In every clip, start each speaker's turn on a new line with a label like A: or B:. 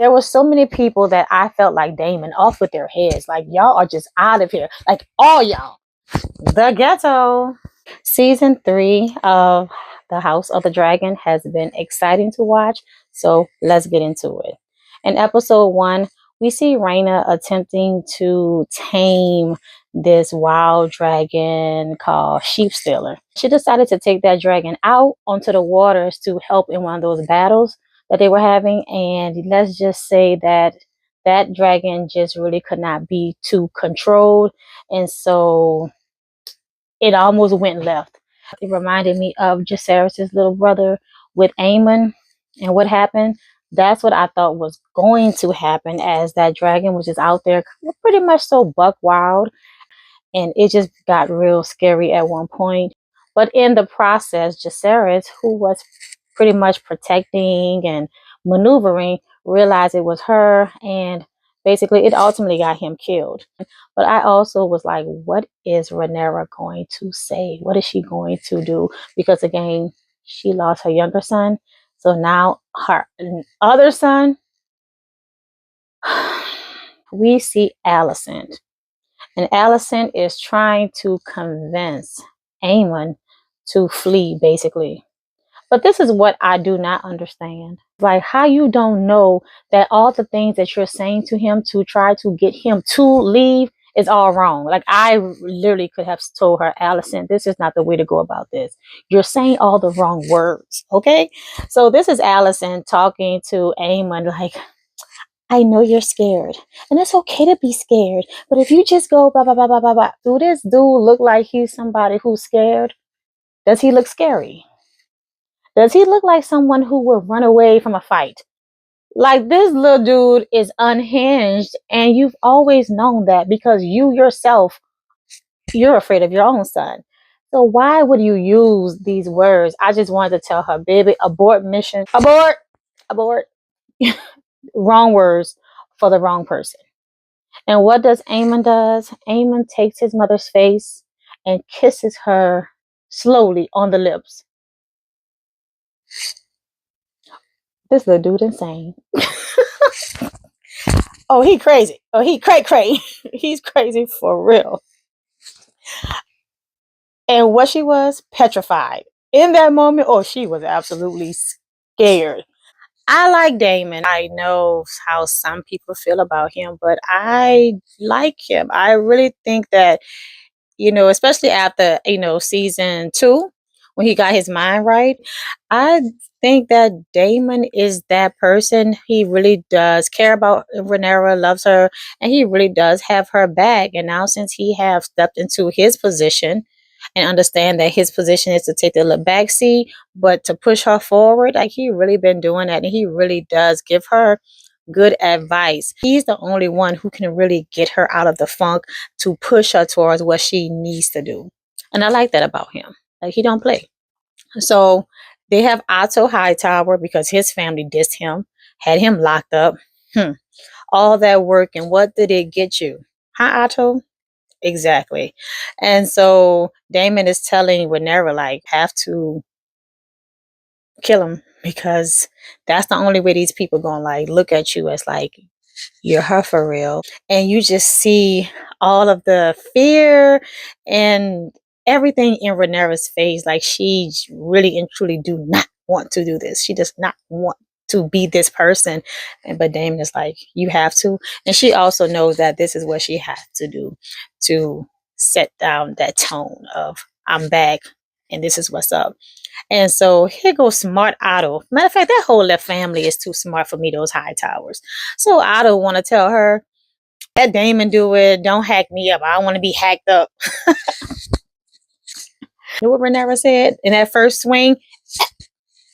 A: There were so many people that I felt like Damon off with their heads. Like, y'all are just out of here. Like, all y'all. The ghetto. Season 3 of The House of the Dragon has been exciting to watch. So let's get into it. In episode 1, we see Raina attempting to tame this wild dragon called Sheep Stealer. She decided to take that dragon out onto the waters to help in one of those battles that they were having. And let's just say that that dragon just really could not be too controlled. And so it almost went left. It reminded me of Jacaerys' little brother with Aemon and what happened. That's what I thought was going to happen, as that dragon was just out there pretty much so buck wild, and it just got real scary at one point. But in the process, Jacaerys, who was pretty much protecting and maneuvering, realized it was her, and basically it ultimately got him killed. But I also was like, what is Rhaenyra going to say? What is she going to do? Because again, she lost her younger son. So now her other son, we see Alicent. And Alicent is trying to convince Aemon to flee, basically. But this is what I do not understand. Like, how you don't know that all the things that you're saying to him to try to get him to leave is all wrong. Like, I literally could have told her, Alicent, this is not the way to go about this. You're saying all the wrong words, okay? So this is Alicent talking to Aemon like, I know you're scared, and it's okay to be scared. But if you just go blah, blah, blah, blah, blah, blah. Do this dude look like he's somebody who's scared? Does he look scary? Does he look like someone who would run away from a fight? Like, this little dude is unhinged, and you've always known that because you yourself, you're afraid of your own son. So why would you use these words? I just wanted to tell her, baby, abort mission. Abort! Abort. Wrong words for the wrong person. And what does Aemon does? Aemon takes his mother's face and kisses her slowly on the lips. This little dude insane. Oh, he crazy. Oh, he cray. He's crazy for real. And what she was? Petrified. In that moment, oh, she was absolutely scared. I like Damon. I know how some people feel about him, but I like him. I really think that, especially after, season 2, when he got his mind right, I think that Damon is that person. He really does care about Rhaenyra, loves her, and he really does have her back. And now, since he have stepped into his position and understand that his position is to take the back seat, but to push her forward, like, he really been doing that, and he really does give her good advice. He's the only one who can really get her out of the funk to push her towards what she needs to do. And I like that about him. Like, he don't play. So they have Otto Hightower because his family dissed him, had him locked up. All that work, and what did it get you? Huh, Otto? Exactly. And so Damon is telling Rhaenyra, like, have to kill him, because that's the only way these people gonna like look at you as like you're her for real. And you just see all of the fear and everything in Rhaenyra's face. Like, she really and truly do not want to do this. She does not want to be this person. But Damon is like, you have to. And she also knows that this is what she has to do to set down that tone of, I'm back and this is what's up. And so here goes smart Otto. Matter of fact, that whole left family is too smart for me, those high towers. So Otto want to tell her, let Damon do it. Don't hack me up. I don't want to be hacked up. You know what Rhaenyra said in that first swing?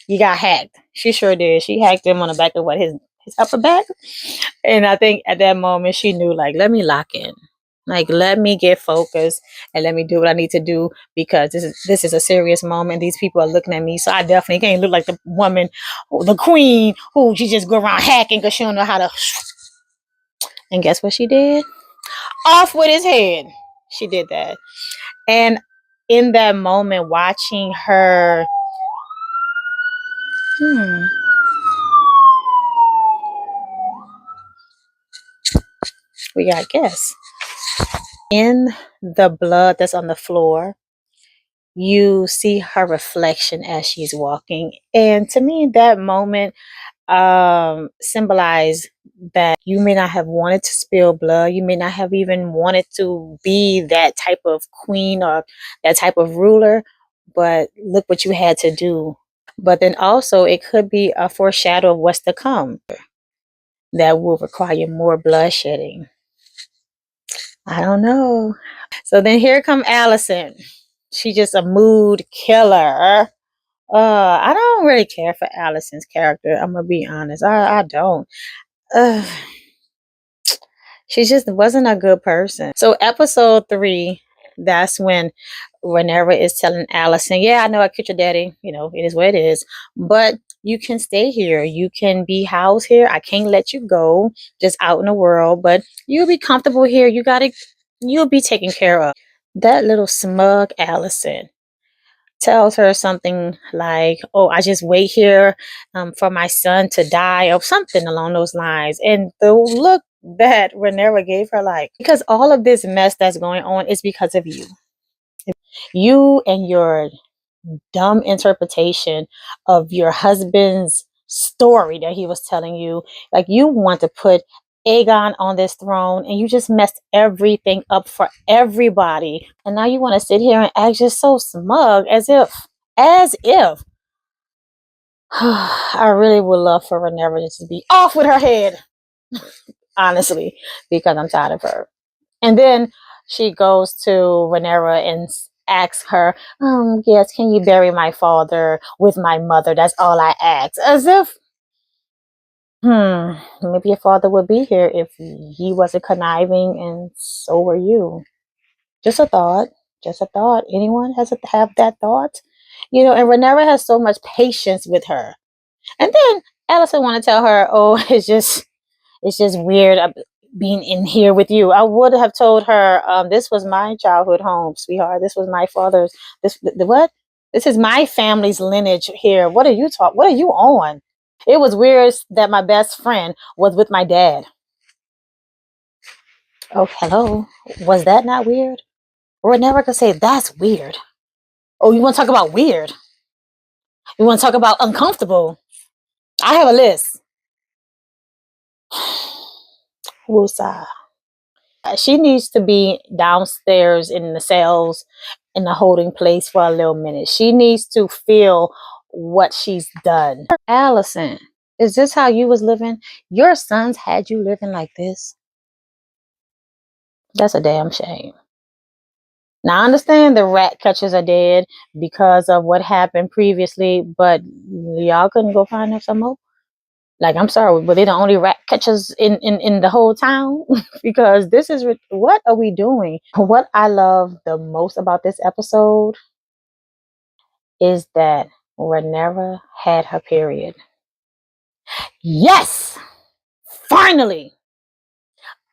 A: You got hacked. She sure did. She hacked him on the back of his upper back. And I think at that moment she knew, like, let me lock in. Like, let me get focused and let me do what I need to do, because this is a serious moment. These people are looking at me, so I definitely can't look like the woman, the queen, who she just go around hacking because she don't know how to. And guess what she did? Off with his head. She did that. And in that moment, watching her, we got guests. In the blood that's on the floor, you see her reflection as she's walking. And to me, that moment symbolize that you may not have wanted to spill blood. You may not have even wanted to be that type of queen or that type of ruler, but look what you had to do. But then also, it could be a foreshadow of what's to come that will require more bloodshedding. I don't know. So then here come Allison. She's just a mood killer. I don't really care for Allison's character. I'm gonna be honest. I don't. Uh, she just wasn't a good person. So episode 3, that's when Renera is telling Allison, "Yeah, I know I killed your daddy. You know, it is what it is. But you can stay here. You can be housed here. I can't let you go just out in the world. But you'll be comfortable here. You'll be taken care of." That little smug Allison tells her something like, "Oh, I just wait here for my son to die," or something along those lines. And the look that Renera gave her, like, because all of this mess that's going on is because of you. You and your dumb interpretation of your husband's story that he was telling you. Like, you want to put Aegon on this throne and you just messed everything up for everybody. And now you want to sit here and act just so smug as if I really would love for Renera just to be off with her head, honestly, because I'm tired of her. And then she goes to Renera and asks her, "Yes, can you bury my father with my mother? That's all I ask." As if, maybe your father would be here if he wasn't conniving, and so were you. Just a thought. Just a thought. Anyone have that thought? And Renera has so much patience with her. And then Allison want to tell her, "Oh, it's just weird being in here with you." I would have told her, "This was my childhood home, sweetheart. This was my father's. What? This is my family's lineage here. What are you talking? What are you on?" It was weird that my best friend was with my dad. Oh, hello. Was that not weird? Or never could say that's weird. Oh, you want to talk about weird? You want to talk about uncomfortable? I have a list. Woosah. She needs to be downstairs in the cells in the holding place for a little minute. She needs to feel what she's done. Allison, is this how you was living? Your sons had you living like this? That's a damn shame. Now, I understand the rat catchers are dead because of what happened previously, but y'all couldn't go find them some more? Like, I'm sorry, but they're the only rat catchers in the whole town? Because this is, what are we doing? What I love the most about this episode is that Rhaenyra had her period. Yes! Finally!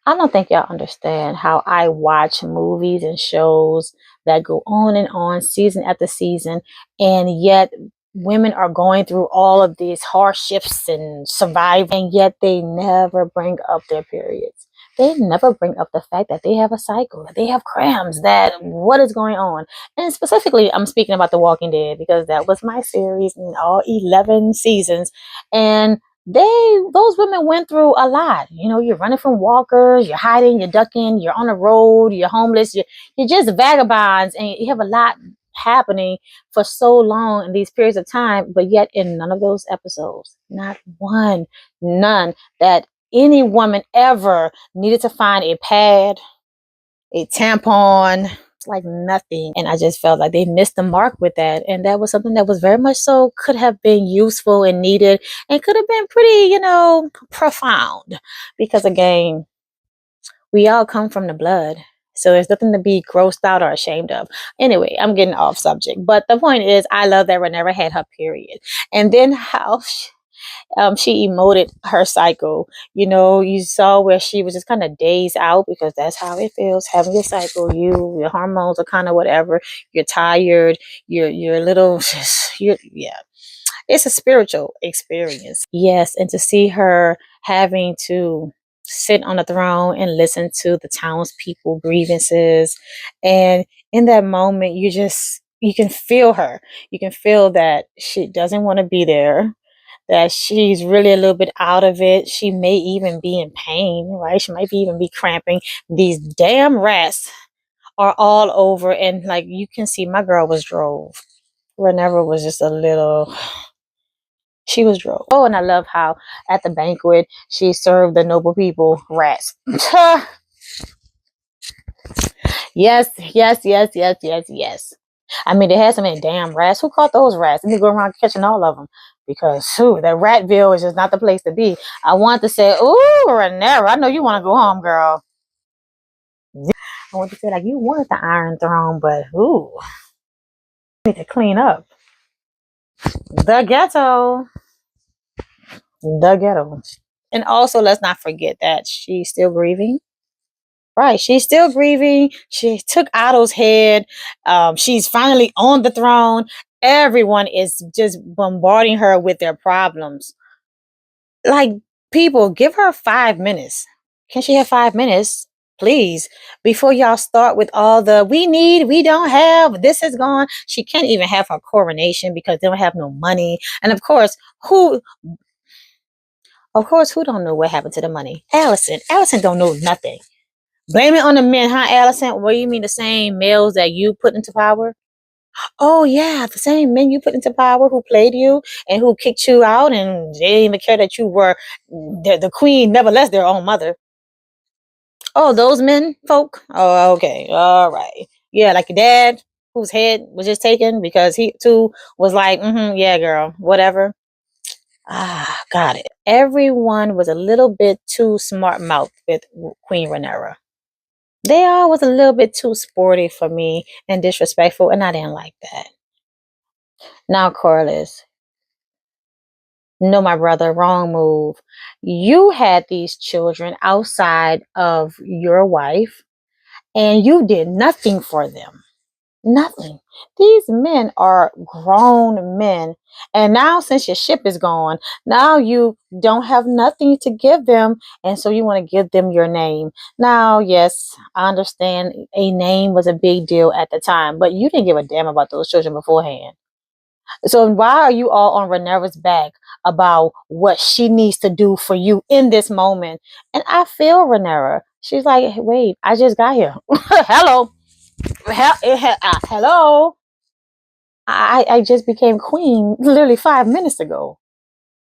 A: I don't think y'all understand how I watch movies and shows that go on, season after season, and yet women are going through all of these hardships and surviving, and yet they never bring up their periods. They never bring up the fact that they have a cycle, that they have cramps, that what is going on. And specifically, I'm speaking about The Walking Dead because that was my series in all 11 seasons. And those women went through a lot. You're running from walkers, you're hiding, you're ducking, you're on the road, you're homeless, you're just vagabonds, and you have a lot happening for so long in these periods of time. But yet in none of those episodes, not one, none, that any woman ever needed to find a pad, a tampon. It's like nothing. And I just felt like they missed the mark with that. And that was something that was very much so could have been useful and needed, and could have been pretty, profound. Because again, we all come from the blood. So there's nothing to be grossed out or ashamed of. Anyway, I'm getting off subject. But the point is, I love that Rhaenyra had her period. And then how she emoted her cycle. You saw where she was just kind of dazed out, because that's how it feels having your cycle. Your hormones are kind of whatever. You're tired. You're a little. Yeah. It's a spiritual experience. Yes, and to see her having to sit on the throne and listen to the townspeople grievances. And in that moment, you can feel her. You can feel that she doesn't want to be there, that she's really a little bit out of it. She may even be in pain, right? She might be even be cramping. These damn rats are all over. And like you can see, my girl was drove. Reneva was just a little, she was drove. Oh, and I love how at the banquet she served the noble people rats. Yes, yes, yes, yes, yes, yes. I mean, they had so many damn rats. Who caught those rats? They need to go around catching all of them because, that Ratville is just not the place to be. I want to say, ooh, Renera, I know you want to go home, girl. I want to say, like, you wanted the Iron Throne, but ooh, you need to clean up. The ghetto. The ghetto. And also, let's not forget that she's still grieving. Right, she's still grieving. She took Otto's head. She's finally on the throne. Everyone is just bombarding her with their problems. Like, people, give her 5 minutes. Can she have 5 minutes, please, before y'all start with all the we don't have, this is gone. She can't even have her coronation because they don't have no money. And of course, who don't know what happened to the money? Allison don't know nothing. Blame it on the men, huh, Allison? What do you mean, the same males that you put into power? Oh yeah, the same men you put into power who played you and who kicked you out, and they didn't even care that you were the queen, nevertheless their own mother. Oh, those men folk? Oh, okay. All right. Yeah, like your dad, whose head was just taken because he too was like, yeah, girl, whatever. Ah, got it. Everyone was a little bit too smart mouthed with Queen Rhaenyra. They all was a little bit too sporty for me and disrespectful, and I didn't like that. Now, Corliss, no, my brother, wrong move. You had these children outside of your wife, and you did nothing for them. Nothing. These men are grown men. And now, since your ship is gone, now you don't have nothing to give them. And so you want to give them your name. Now, yes, I understand a name was a big deal at the time, but you didn't give a damn about those children beforehand. So why are you all on Rhaenyra's back about what she needs to do for you in this moment? And I feel Rhaenyra. She's like, wait, I just got here. Hello. Hello. I just became queen literally 5 minutes ago.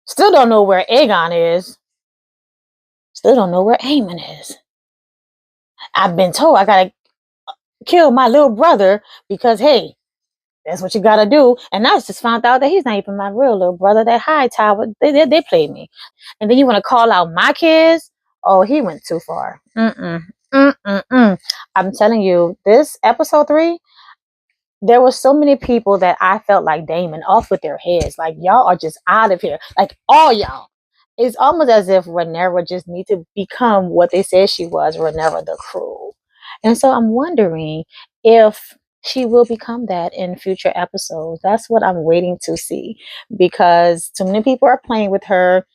A: Still don't know where Aegon is. Still don't know where Aemon is. I've been told I gotta kill my little brother because, hey, that's what you gotta do. And I just found out that he's not even my real little brother. That high tower, they played me. And then you want to call out my kids? Oh, he went too far. I'm telling you, this episode 3, there were so many people that I felt like Damon off with their heads. Like, y'all are just out of here. Like, all y'all. It's almost as if Rhaenyra just need to become what they said she was, Rhaenyra the Cruel. And so I'm wondering if she will become that in future episodes. That's what I'm waiting to see, because too many people are playing with her.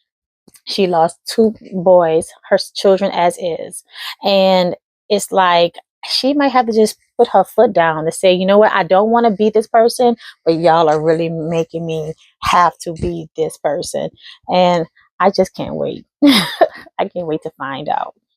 A: She lost 2 boys, her children as is. And it's like she might have to just put her foot down to say, you know what, I don't want to be this person, but y'all are really making me have to be this person. And I just can't wait. I can't wait to find out.